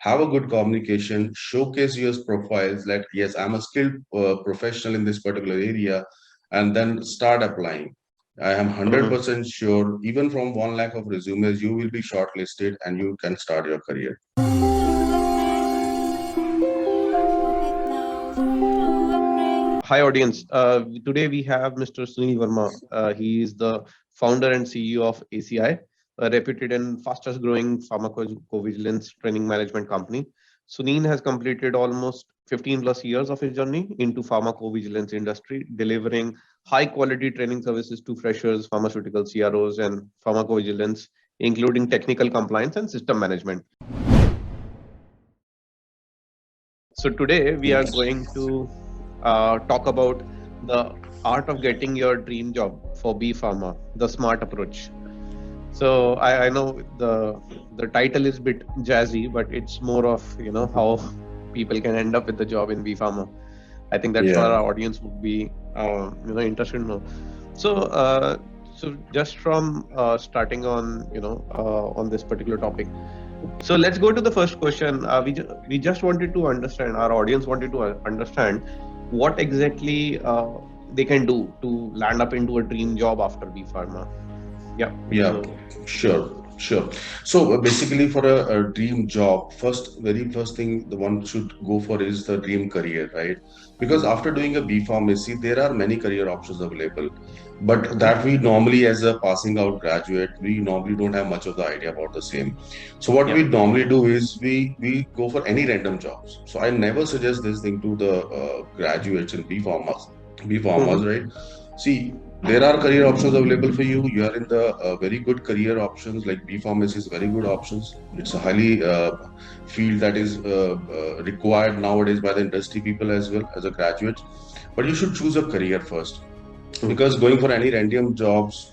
have a good communication, showcase your profiles that yes, I'm a skilled professional in this particular area, and then start applying. I am Mm-hmm. 100% sure, even from 1 lakh of resumes, you will be shortlisted and you can start your career. Hi, audience. Today we have Mr. Sunil Verma. He is the founder and CEO of ACI, a reputed and fastest growing pharmacovigilance training management company. Sunil has completed almost 15 plus years of his journey into pharmacovigilance industry, delivering high quality training services to freshers, pharmaceutical CROs, and pharmacovigilance, including technical compliance and system management. So today we are going to talk about the art of getting your dream job for B.pharma, the smart approach. So I know the title is a bit jazzy, but it's more of how people can end up with the job in B.pharma. I think that's what Yeah. our audience would be interested in know. So so just from starting on on this particular topic. So let's go to the first question. We just wanted to understand, our audience wanted to understand what exactly they can do to land up into a dream job after B Pharma. Yeah. Yeah, So. sure. So basically, for a dream job, very first thing the one should go for is the dream career, right? Because after doing a B pharmacy, there are many career options available, but Mhm. that we normally, as a passing out graduate, we normally don't have much of the idea about the same. So what Yeah. we normally do is we go for any random jobs. So I never suggest this thing to the graduates in B Hmm. pharmas, right? See, there are career options available for you. You are in the very good career options, like B pharmacy is very good options. It's a highly field that is required nowadays by the industry people as well as a graduate. But you should choose a career first, because going for any random jobs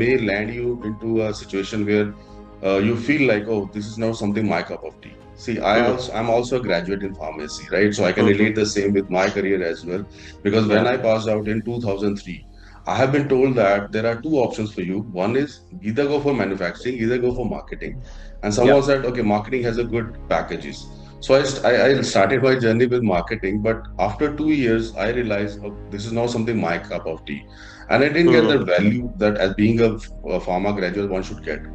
may land you into a situation where you feel like, oh, this is not something my cup of tea. See, I'm also a graduate in pharmacy, right? So I can relate the same with my career as well. Because when Yeah. I passed out in 2003, I have been told that there are two options for you. One is either go for manufacturing, either go for marketing. And Yeah. someone said, okay, marketing has a good packages. So I started my journey with marketing, but after 2 years, I realized, oh, this is not something my cup of tea, and I didn't get the Hmm. value that as being a pharma graduate one should get.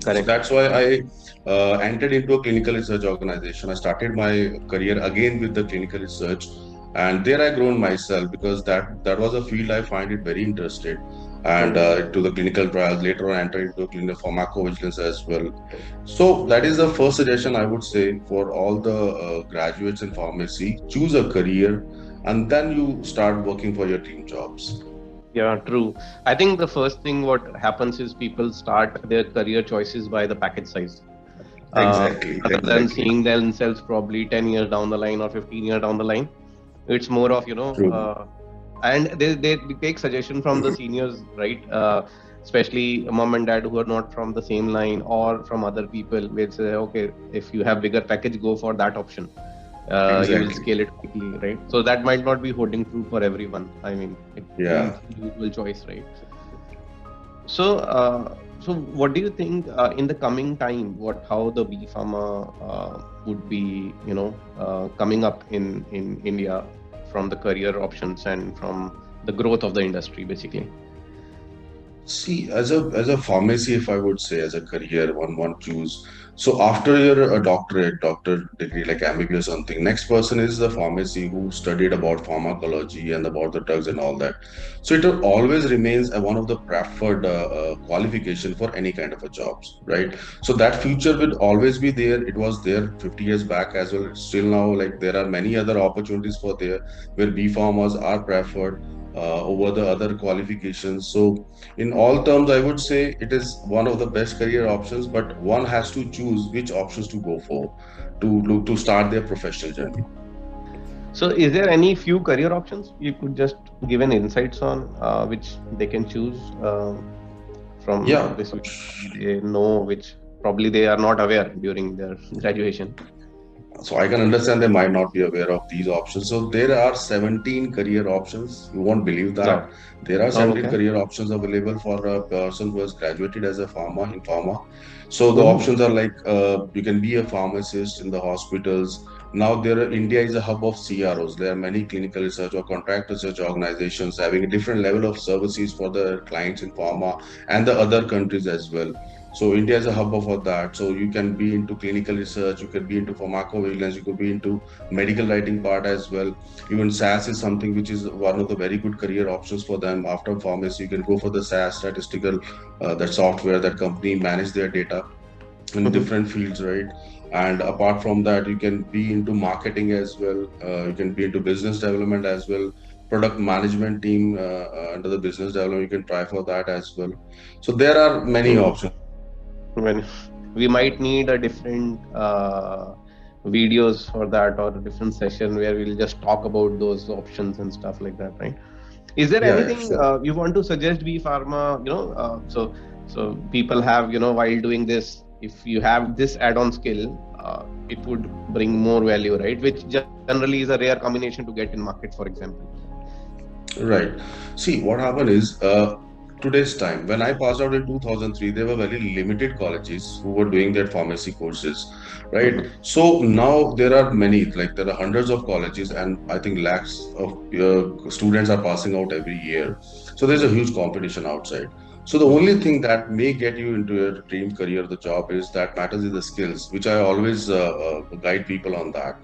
So Correct. that's why I entered into a clinical research organization. I started my career again with the clinical research, and there I grown myself because that was a field I find it very interested. And Hmm. to the clinical trials later on, entered into clinical pharmacovigilance as well. So that is the first suggestion I would say for all the graduates in pharmacy: choose a career, and then you start working for your dream jobs. Yeah, true. I think the first thing what happens is people start their career choices by the package size, Exactly, rather than exactly. seeing themselves probably 10 years down the line or 15 years down the line. It's more of True. and they take suggestion from the seniors, right? Especially mom and dad who are not from the same line or from other people will say, okay, if you have bigger package, go for that option. You will Exactly. scale it quickly, right? So that might not be holding true for everyone. I mean, it's Yeah. individual choice, right? So, so what do you think in the coming time? What how the B Pharma would be, coming up in India from the career options and from the growth of the industry, basically. See, as a pharmacy, if I would say, as a career, one choose. So after your doctor degree like MBBS or something, next person is the pharmacy who studied about pharmacology and about the drugs and all that. So it always remains one of the preferred qualification for any kind of a jobs, right? So that future will always be there. It was there 50 years back as well. Still now, like there are many other opportunities for there where B farmers are preferred over the other qualifications. So in all terms, I would say it is one of the best career options, but one has to choose which options to go for to start their professional journey. So, is there any few career options you could just give an insights on which they can choose from Yeah, this, which probably they know, which probably they are not aware during their graduation? So I can understand they might not be aware of these options. So there are 17 career options. You won't believe that. No. There are Oh, 17 okay. career options available for a person who has graduated as a pharma in pharma. So the Mm-hmm. options are like you can be a pharmacist in the hospitals. Now India is a hub of CROs. There are many clinical research or contract research organizations having a different level of services for the clients in pharma and the other countries as well. So India is a hub for that. So you can be into clinical research, you can be into pharmacovigilance, you could be into medical writing part as well. Even SAS is something which is one of the very good career options for them. After pharmacy, you can go for the SAS statistical, that software that company manage their data in Mm-hmm. different fields, right? And apart from that, you can be into marketing as well. You can be into business development as well. Product management team under the business development, you can try for that as well. So there are many Mm-hmm. options. When we might need a different videos for that, or a different session where we'll just talk about those options and stuff like that, right? Is there Yeah, yeah, anything sure. you want to suggest B.pharma? So people have, while doing this, if you have this add-on skill, it would bring more value, right? Which generally is a rare combination to get in market, for example. Right. See, what happened is, today's time, when I passed out in 2003, there were very limited colleges who were doing their pharmacy courses, right? Mm-hmm. So now there are many, like there are hundreds of colleges, and I think lakhs of students are passing out every year. So there's a huge competition outside. So the only thing that may get you into your dream career, the job is that matters is the skills, which I always guide people on that.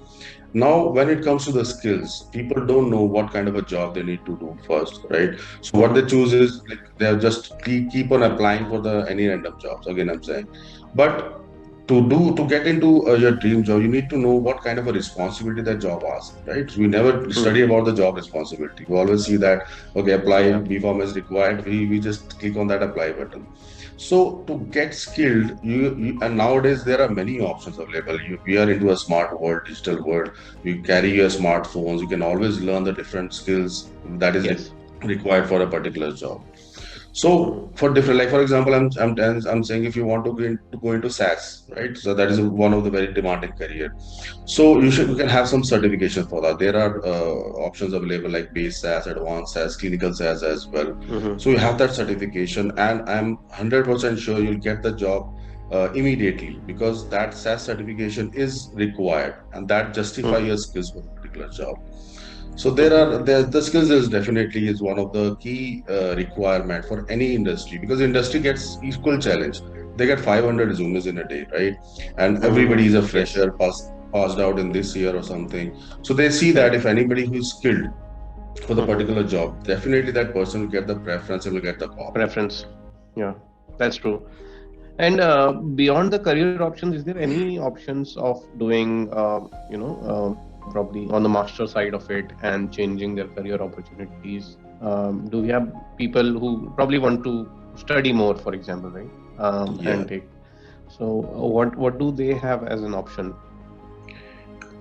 Now, when it comes to the skills, people don't know what kind of a job they need to do first, right? So what they Mm-hmm. choose is like they're just keep on applying for the any random jobs. Again, I'm saying, but to get into your dream job, you need to know what kind of a responsibility that job asks, right? We never study Mm-hmm. about the job responsibility. We always see that okay, apply Yeah. B.pharm is required. We just click on that apply button. So to get skilled, and nowadays there are many options available. We are into a smart world, digital world. You carry your smartphones. You can always learn the different skills that is Yes. required for a particular job. So Mm-hmm. for different, like for example, I'm saying if you want to go into SaaS, right? So that is one of the very demanding career. So you can have some certification for that. There are options available like base SaaS, advanced SaaS, clinical SaaS as well. Mm-hmm. So you have that certification, and I'm 100% sure you'll get the job immediately because that SaaS certification is required, and that justify Mm-hmm. your skills for a particular job. So the skills is definitely is one of the key requirement for any industry because industry gets equal challenge. They get 500 resumes in a day, right? And everybody is a Mm-hmm. Yes. fresher, passed out in this year or something. So they see that Correct. if anybody who is skilled for the Mm-hmm. particular job, definitely that person will get the preference and will get the call. Preference. Yeah, that's true. And beyond the career options, is there any options of doing, probably on the master side of it and changing their career opportunities? Do we have people who probably want to study more, for example, right? Yeah. And take. So, what do they have as an option?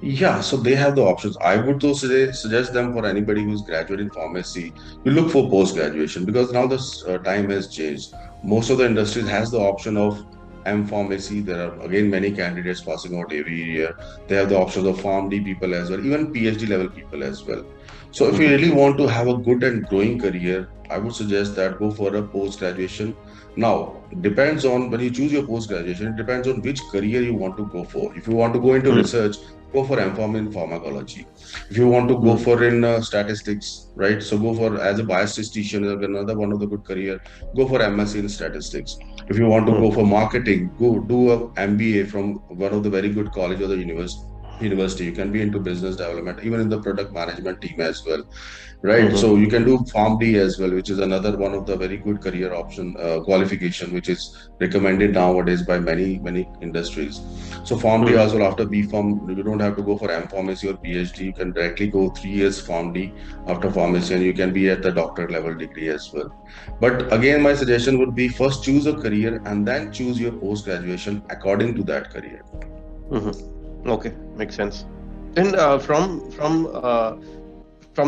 Yeah, so they have the options. I would though suggest them for anybody who's graduate in pharmacy, you look for post graduation because now this time has changed. Most of the industries has the option of M pharmacy. There are again many candidates passing out every year. They have the options of PharmD people as well, even PhD level people as well. So if you Mm-hmm. really want to have a good and growing career, I would suggest that go for a post graduation. Now, depends on when you choose your post graduation, it depends on which career you want to go for. If you want to go into research, go for M.pharm in pharmacology. If you want to go Mm-hmm. for in statistics, right? So go for as a biostatistician, is another one of the good career. Go for MSc in statistics. If you want to go for marketing, go do a MBA from one of the very good college or the university. You can be into business development, even in the product management team as well, right? So Mm-hmm. you can do PharmD as well, which is another one of the very good career option qualification, which is recommended nowadays by many industries. So PharmD as well Mm-hmm. after B.pharm, you don't have to go for M pharmacy or PhD. You can directly go 3 years PharmD after pharmacy, and you can be at the doctor level degree as well. But again, my suggestion would be first choose a career and then choose your post graduation according to that career. Mm-hmm. Okay, makes sense. And from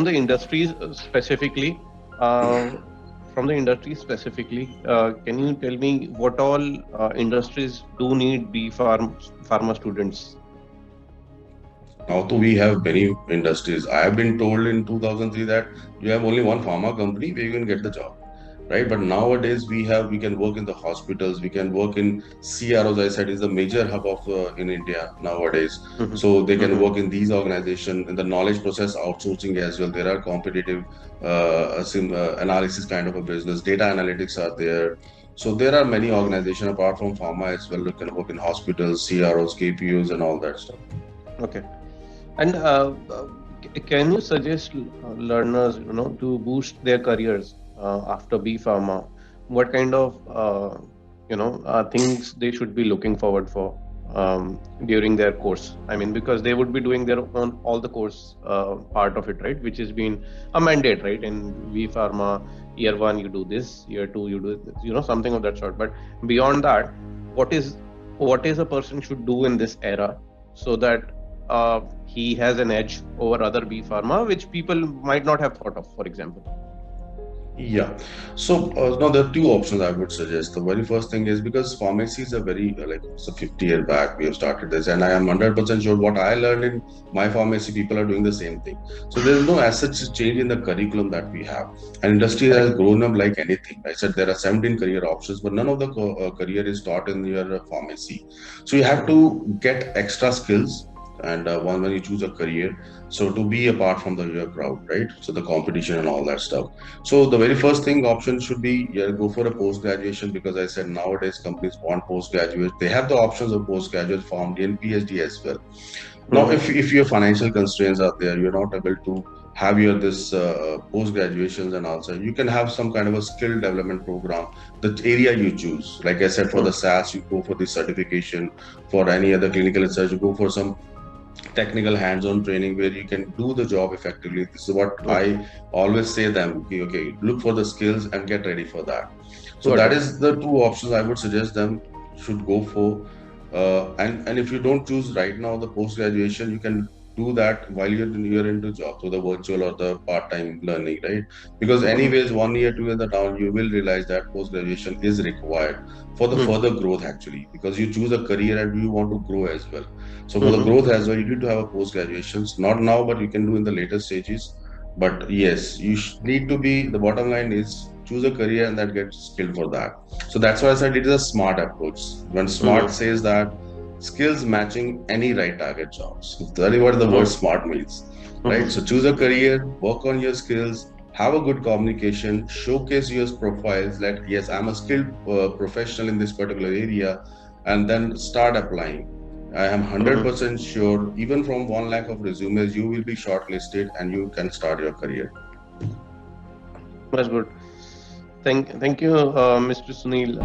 the industries specifically, uh, can you tell me what all industries do need B.pharma students? Now, too, we have many industries. I have been told in 2003 that you have only one pharma company where you can get the job, right? But nowadays we can work in the hospitals, we can work in CROs. I said is the major hub of in India nowadays. Mhm. So they can Mhm. work in these organizations in the knowledge process outsourcing as well. There are competitive analysis kind of a business. Data analytics are there. So there are many organizations apart from pharma as well. You can work in hospitals, CROs, KPUs, and all that stuff. Okay. And can you suggest learners, to boost their careers after B.pharma? What kind of things they should be looking forward for during their course? I mean, because they would be doing their own all the course part of it, right? Which has been a mandate, right? In B.pharma, year one you do this, year two you do this, something of that sort. But beyond that, what is what is a person should do in this era so that he has an edge over other B.pharma, which people might not have thought of, for example. Yeah. So now there are two options I would suggest. The very first thing is because pharmacies are very like it's a 50-year back we have started this, and I am 100% sure what I learned in my pharmacy, people are doing the same thing. So there is no as such change in the curriculum that we have. And industry has Correct. grown up like anything. I said there are 17 career options, but none of the career is taught in your pharmacy. So you have Mhm. to get extra skills. And one when you choose a career, so to be apart from the your crowd, right? So the competition and all that stuff. So the very first thing option should be, yeah, go for a post graduation, because I said nowadays companies want postgraduates. They have the options of postgraduate, PharmD and PhD as well. Now, Mhm. if your financial constraints are there, you're not able to have your this post graduations and also you can have some kind of a skill development program. The area you choose, like I said, for the Mhm. SAS, you go for the certification. For any other clinical research, you go for some technical hands-on training where you can do the job effectively. This is what Okay. I always say them. Okay, okay, look for the skills and get ready for that. So Got that it. is the two options I would suggest them should go for. And if you don't choose right now the post graduation, you can do that while you're into job, so the virtual or the part-time learning, right? Because Mhm. anyways, 1 year, 2 years down, you will realize that post graduation is required for the Mhm. further growth actually, because you choose a career and you want to grow as well. So for the Mhm. growth as well, you need to have a post graduations. Not now, but you can do in the later stages. But yes, need to be. The bottom line is choose a career and that get skilled for that. So that's why I said it is a smart approach. When smart Mhm. says that skills matching any right target jobs. That is what the word Mhm. smart means, right? Mhm. So choose a career, work on your skills, have a good communication, showcase your profiles that yes, I'm a skilled professional in this particular area, and then start applying. I am Mhm. 100% sure, even from 1 lakh of resumes, you will be shortlisted and you can start your career. That's good. Thank you, Mr. Sunil.